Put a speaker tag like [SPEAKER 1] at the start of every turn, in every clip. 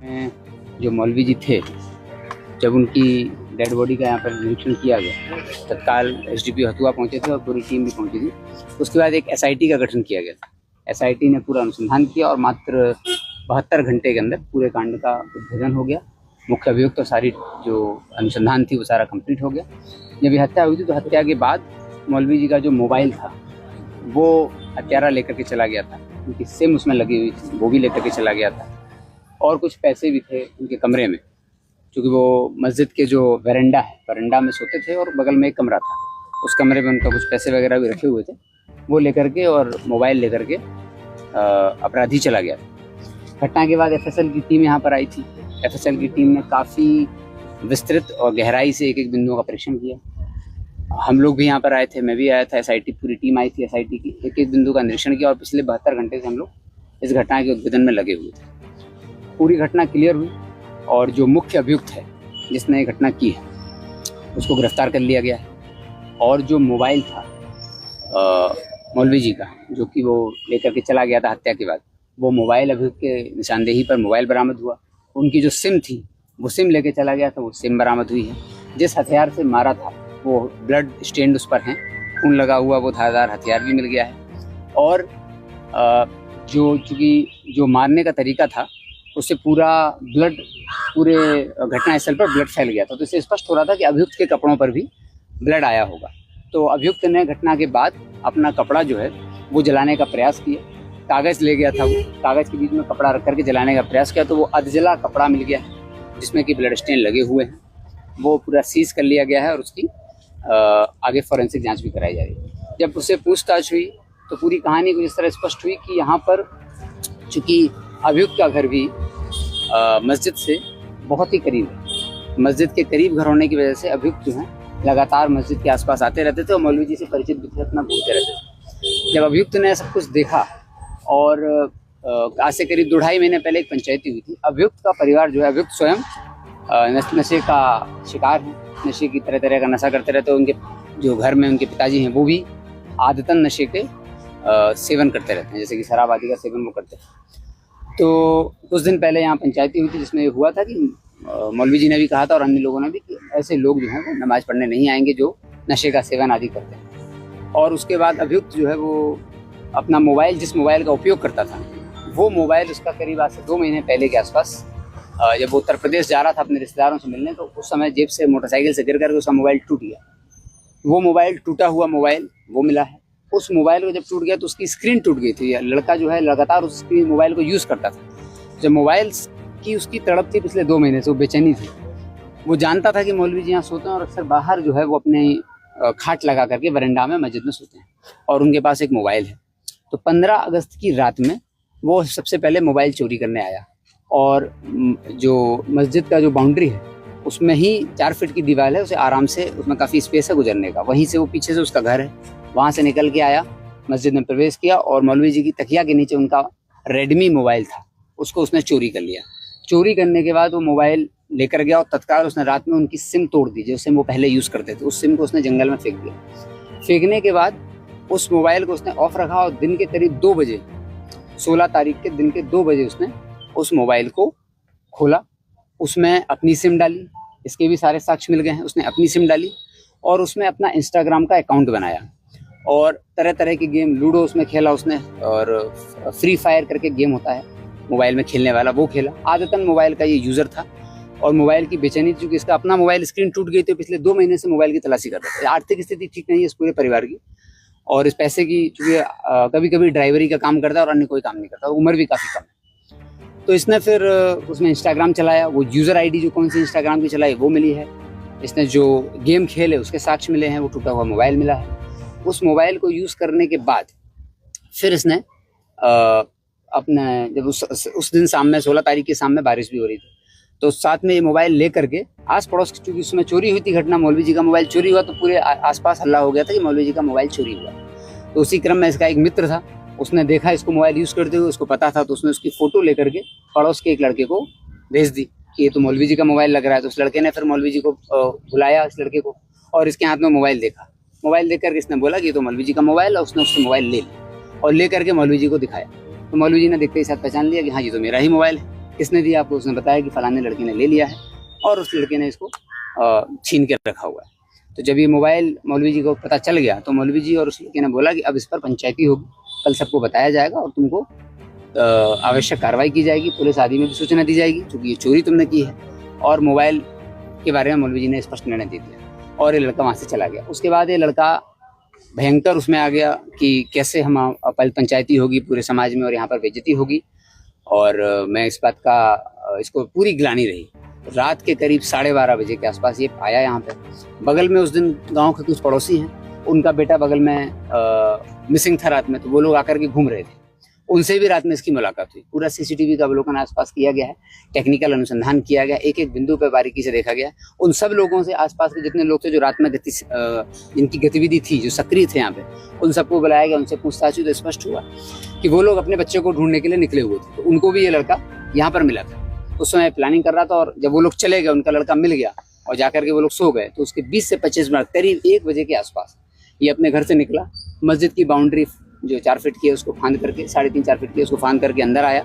[SPEAKER 1] में जो मौलवी जी थे, जब उनकी डेड बॉडी का यहाँ पर निरीक्षण किया गया, तत्काल एसडीपीओ हथुआ पहुँचे थे और पूरी टीम भी पहुँची थी। उसके बाद एक एसआईटी का गठन किया गया था। एसआईटी ने पूरा अनुसंधान किया और मात्र 72 घंटे के अंदर पूरे कांड का उद्भेदन हो गया। मुख्य अभियुक्त तो सारी जो अनुसंधान थी वो सारा कंप्लीट हो गया। जब ये हत्या हुई थी तो हत्या के बाद मौलवी जी का जो मोबाइल था वो हत्यारा लेकर के चला गया था, उनकी सिम उसमें लगी हुई थी, वो भी लेकर के चला गया था। और कुछ पैसे भी थे उनके कमरे में, क्योंकि वो मस्जिद के जो वरांडा में सोते थे और बगल में एक कमरा था, उस कमरे में उनका कुछ पैसे वगैरह भी रखे हुए थे। वो लेकर के और मोबाइल लेकर के अपराधी चला गया। घटना के बाद एफएसएल की टीम यहाँ पर आई थी। एफएसएल की टीम ने काफ़ी विस्तृत और गहराई से एक एक बिंदुओं का परीक्षण किया। हम लोग भी यहाँ पर आए थे, मैं भी आया था, एसआईटी पूरी टीम आई थी एसआईटी की। एक एक बिंदु का निरीक्षण किया और पिछले 72 घंटे से हम लोग इस घटना के उद्भेदन में लगे हुए थे। पूरी घटना क्लियर हुई और जो मुख्य अभियुक्त है जिसने ये घटना की है उसको गिरफ्तार कर लिया गया है। और जो मोबाइल था मौलवी जी का, जो कि वो लेकर के चला गया था हत्या के बाद, वो मोबाइल अभियुक्त के निशानदेही पर मोबाइल बरामद हुआ। उनकी जो सिम थी वो सिम लेके चला गया था, वो सिम बरामद हुई है। जिस हथियार से मारा था वो ब्लड स्टेन्ड उस पर हैं, खून लगा हुआ वो धारदार हथियार भी मिल गया है। और चूँकि जो मारने का तरीका था उससे पूरा ब्लड पूरे घटनास्थल पर ब्लड फैल गया था, तो इससे स्पष्ट हो रहा था कि अभियुक्त के कपड़ों पर भी ब्लड आया होगा। तो अभियुक्त ने घटना के बाद अपना कपड़ा जो है वो जलाने का प्रयास किया। कागज़ ले गया था, वो कागज़ के बीच में कपड़ा रख करके जलाने का प्रयास किया, तो वो अधजला कपड़ा मिल गया है जिसमें कि ब्लड स्टेन लगे हुए हैं। वो पूरा सीज कर लिया गया है और उसकी आगे फॉरेंसिक जांच भी कराई जा रही है। जब उससे पूछताछ हुई तो पूरी कहानी कुछ इस तरह स्पष्ट हुई कि यहाँ पर चूँकि अभियुक्त का घर भी मस्जिद से बहुत ही करीब है। मस्जिद के करीब घर होने की वजह से अभियुक्त जो हैं लगातार मस्जिद के आसपास आते रहते थे और मौलवी जी से परिचित भी थे, अपना घूमते रहते थे। जब अभियुक्त ने सब कुछ देखा और आज से करीब 2-2.5 महीने पहले एक पंचायती हुई थी। अभियुक्त का परिवार जो है, अभियुक्त स्वयं नशे का शिकार है, नशे की तरह तरह का नशा करते रहते हैं। उनके जो घर में उनके पिताजी हैं वो भी आदतन नशे के सेवन करते रहते हैं, जैसे कि शराब आदि का सेवन वो करते हैं। तो कुछ दिन पहले यहाँ पंचायती हुई थी जिसमें हुआ था कि मौलवी जी ने भी कहा था और अन्य लोगों ने भी कि ऐसे लोग जो हैं वो नमाज पढ़ने नहीं आएंगे जो नशे का सेवन आदि करते हैं। और उसके बाद अभियुक्त जो है वो अपना मोबाइल, जिस मोबाइल का उपयोग करता था, वो मोबाइल उसका करीब आज से 2 महीने पहले के आसपास जब वो उत्तर प्रदेश जा रहा था अपने रिश्तेदारों से मिलने, तो उस समय जेब से मोटरसाइकिल से गिर करके उसका मोबाइल टूट गया। वो मोबाइल, टूटा हुआ मोबाइल वो मिला है। उस मोबाइल को जब टूट गया तो उसकी स्क्रीन टूट गई थी। लड़का जो है लगातार उस मोबाइल को यूज़ करता था। जब मोबाइल की उसकी तड़प थी पिछले 2 महीने से, वो बेचैनी थी। वो जानता था कि मौलवी जी यहाँ सोते हैं और अक्सर बाहर जो है वो अपने खाट लगा करके वरांडा में मस्जिद में सोते हैं और उनके पास एक मोबाइल है। तो 15 अगस्त की रात में वो सबसे पहले मोबाइल चोरी करने आया और जो मस्जिद का जो बाउंड्री है उसमें ही 4 फीट की दीवार है, उसे आराम से, उसमें काफ़ी स्पेस है गुजरने का, वहीं से वो पीछे से उसका घर है, वहाँ से निकल के आया, मस्जिद में प्रवेश किया और मौलवी जी की तकिया के नीचे उनका रेडमी मोबाइल था, उसको उसने चोरी कर लिया। चोरी करने के बाद वो मोबाइल लेकर गया और तत्काल उसने रात में उनकी सिम तोड़ दी, जो सिम वो पहले यूज़ करते थे, उस सिम को उसने जंगल में फेंक दिया। फेंकने के बाद उस मोबाइल को उसने ऑफ रखा और दिन के करीब 2 बजे, 16 तारीख के दिन के 2 बजे उसने उस मोबाइल को खोला, उसमें अपनी सिम डाली, इसके भी सारे साक्ष्य मिल गए हैं। उसने अपनी सिम डाली और उसमें अपना इंस्टाग्राम का अकाउंट बनाया और तरह तरह के गेम, लूडो उसमें खेला उसने, और फ्री फायर करके गेम होता है मोबाइल में खेलने वाला, वो खेला। आदतन मोबाइल का ये यूज़र था और मोबाइल की बेचैनी, चूँकि इसका अपना मोबाइल स्क्रीन टूट गई थी, पिछले 2 महीने से मोबाइल की तलाशी कर रहा था। आर्थिक स्थिति ठीक नहीं है इस पूरे परिवार की और इस पैसे की, चूँकि कभी कभी ड्राइवरी का काम करता है और अन्य कोई काम नहीं करता, उम्र भी काफ़ी कम है। तो इसने फिर उसमें इंस्टाग्राम चलाया, वो यूज़र आईडी जो कौन सी इंस्टाग्राम की चलाई वो मिली है। इसने जो गेम खेले उसके साक्ष्य मिले हैं, वो टूटा हुआ मोबाइल मिला है। उस मोबाइल को यूज़ करने के बाद फिर इसने अपने, जब उस दिन शाम में 16 तारीख की शाम में बारिश भी हो रही थी, तो साथ में ये मोबाइल ले करके आस पड़ोस, चूँकि उसमें चोरी हुई थी घटना, मौलवी जी का मोबाइल चोरी हुआ, तो पूरे आसपास हल्ला हो गया था कि मौलवी जी का मोबाइल चोरी हुआ। तो उसी क्रम में इसका एक मित्र था, उसने देखा इसको मोबाइल यूज़ करते हुए, उसको पता था, तो उसने उसकी फ़ोटो लेकर के पड़ोस के एक लड़के को भेज दी कि ये तो मौलवी जी का मोबाइल लग रहा है। तो उस लड़के ने फिर मौलवी जी को बुलाया, इस लड़के को, और इसके हाथ में मोबाइल देखा। मोबाइल देख करके इसने बोला कि ये तो मौलवी जी का मोबाइल है। उसने उससे मोबाइल ले लिया और ले करके मौलवी जी को दिखाया। तो मौलवी जी ने देखते ही साथ पहचान लिया कि हाँ ये तो मेरा ही मोबाइल है। किसने दिया आपको? उसने बताया कि फलाने लड़के ने ले लिया है और उस लड़के ने इसको छीन के रखा हुआ है। तो जब ये मोबाइल मौलवी जी को पता चल गया तो मौलवी जी और उस लड़के ने बोला कि अब इस पर पंचायती होगी, कल सबको बताया जाएगा और तुमको आवश्यक कार्रवाई की जाएगी, पुलिस आदि में भी सूचना दी जाएगी क्योंकि ये चोरी तुमने की है। और मोबाइल के बारे में मौलवी जी ने स्पष्ट निर्णय दे दिया और ये लड़का वहाँ से चला गया। उसके बाद ये लड़का भयंकर उसमें आ गया कि कैसे हम पंचायती होगी पूरे समाज में और यहाँ पर बेइज्जती होगी। और मैं इस बात का इसको पूरी गिलानी रही। रात के करीब 12:30 बजे के आसपास ये आया यहाँ पे। बगल में उस दिन गांव के कुछ पड़ोसी हैं, उनका बेटा बगल में मिसिंग था रात में, तो वो लोग आकर के घूम रहे थे, उनसे भी रात में इसकी मुलाकात हुई। पूरा सीसीटीवी का अवलोकन आसपास किया गया है, टेक्निकल अनुसंधान किया गया, एक एक बिंदु पर बारीकी से देखा गया। उन सब लोगों से, आसपास के जितने लोग थे जो रात में जिनकी गतिविधि थी, जो सक्रिय थे यहाँ पे, उन सबको बुलाया गया, उनसे पूछताछ हुई तो स्पष्ट हुआ कि वो लोग अपने बच्चे को ढूंढने के लिए निकले हुए थे। तो उनको भी ये लड़का यहाँ पर मिला था। उस समय प्लानिंग कर रहा था और जब वो लोग चले गए, उनका लड़का मिल गया और जाकर के वो लोग सो गए, तो उसके 20 से 25 मिनट करीब 1 बजे के आसपास ये अपने घर से निकला, मस्जिद की बाउंड्री जो 4 फीट की है उसको फांद करके, 3.5-4 फीट की उसको फांद करके अंदर आया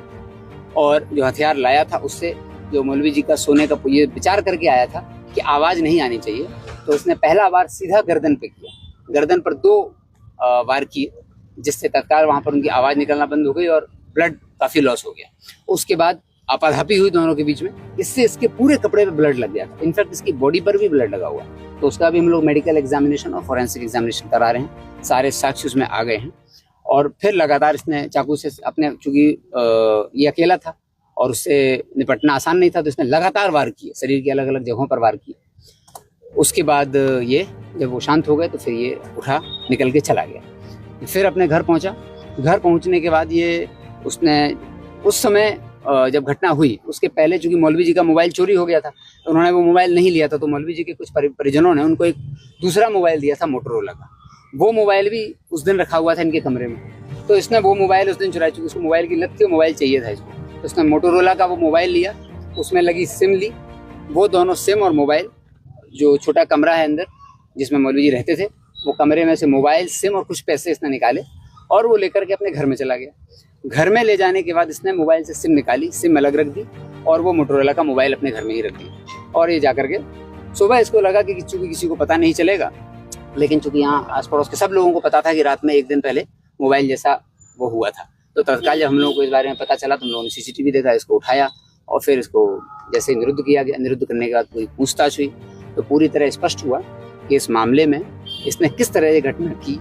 [SPEAKER 1] और जो हथियार लाया था उससे जो मौलवी जी का सोने का ये विचार करके आया था कि आवाज़ नहीं आनी चाहिए, तो उसने पहला वार सीधा गर्दन पे किया। गर्दन पर 2 वार किए, जिससे तत्काल वहाँ पर उनकी आवाज़ निकलना बंद हो गई और ब्लड काफ़ी लॉस हो गया। उसके बाद आपाधापी हुई दोनों के बीच में, इससे इसके पूरे कपड़े पे ब्लड लग गया था। इनफैक्ट इसकी बॉडी पर भी ब्लड लगा हुआ है। तो उसका भी हम लोग मेडिकल एग्जामिनेशन और फॉरेंसिक एग्जामिनेशन करा रहे हैं। सारे साक्ष्य उसमें आ गए हैं। और फिर लगातार इसने चाकू से अपने, चूंकि ये अकेला था और उससे निपटना आसान नहीं था, तो इसने लगातार वार किए, शरीर के अलग अलग जगहों पर वार किए। उसके बाद ये जब वो शांत हो गए तो फिर ये उठा, निकल के चला गया। फिर अपने घर पहुंचा। घर पहुंचने के बाद ये उसने उस समय जब घटना हुई उसके पहले, चूंकि मौलवी जी का मोबाइल चोरी हो गया था, तो उन्होंने वो मोबाइल नहीं लिया था, तो मौलवी जी के कुछ परिजनों ने उनको एक दूसरा मोबाइल दिया था, मोटोरोला का। वो मोबाइल भी उस दिन रखा हुआ था इनके कमरे में, तो इसने वो मोबाइल उस दिन चुराया, चूंकि उसको मोबाइल की लत थी, मोबाइल चाहिए था इसको, तो उसने मोटोरोला का वो मोबाइल लिया, उसमें लगी सिम ली। वो दोनों सिम और मोबाइल, जो छोटा कमरा है अंदर जिसमें मौलवी जी रहते थे, वो कमरे में से मोबाइल, सिम और कुछ पैसे इसने निकाले और वो लेकर के अपने घर में चला गया। घर में ले जाने के बाद इसने मोबाइल से सिम निकाली, सिम अलग रख दी और वो मोटोरोला का मोबाइल अपने घर में ही रख दिया। और ये जाकर के सुबह इसको लगा कि चूंकि किसी को पता नहीं चलेगा, लेकिन चूंकि यहाँ आस पड़ोस के सब लोगों को पता था कि रात में 1 दिन पहले मोबाइल जैसा वो हुआ था, तो तत्काल जब हम लोगों को इस बारे में पता चला तो हम लोगों ने सीसीटीवी देखा, इसको उठाया और फिर इसको जैसे निरुद्ध किया गया। निरुद्ध करने के बाद पूरी पूछताछ हुई तो पूरी तरह स्पष्ट हुआ कि इस मामले में इसने किस तरह ये घटना की।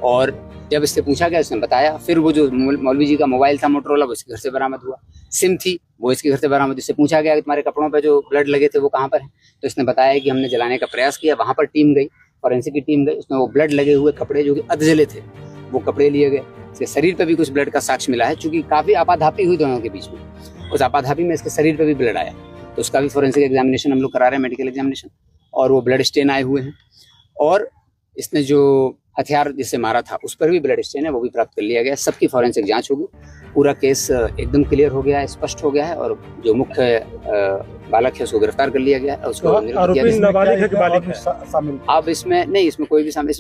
[SPEAKER 1] और जब इससे पूछा गया उसने बताया। फिर वो जो मौलवी जी का मोबाइल था मोटोरोला, वो इसके घर से बरामद हुआ। सिम थी वो इसके घर से बरामद। इससे पूछा गया कि तुम्हारे कपड़ों पे जो ब्लड लगे थे वो कहाँ पर है, तो इसने बताया कि हमने जलाने का प्रयास किया, वहाँ पर टीम गई, फॉरेंसिक की टीम गई, उसमें वो ब्लड लगे हुए कपड़े जो कि अधजले थे वो कपड़े लिए गए। इसके शरीर पर भी कुछ ब्लड का साक्ष्य मिला है, चूंकि काफ़ी आपाधापी हुई दोनों के बीच में, उस आपाधापी में इसके शरीर पर भी ब्लड आया, तो उसका भी फॉरेंसिक एग्जामिनेशन हम लोग करा रहे हैं, मेडिकल एग्जामिनेशन, और वो ब्लड स्टेन आए हुए हैं। और इसने जो हथियार जिससे मारा था उस पर भी ब्लड स्टेन है, वो भी प्राप्त कर लिया गया। सबकी फॉरेंसिक जांच होगी, पूरा केस एकदम क्लियर हो गया है, स्पष्ट हो गया है, और जो मुख्य बालक है उसको गिरफ्तार कर लिया गया है। उसको
[SPEAKER 2] आरोपी नाबालिग है कि बालिग है?
[SPEAKER 1] अब इसमें नहीं, इसमें कोई भी शामिल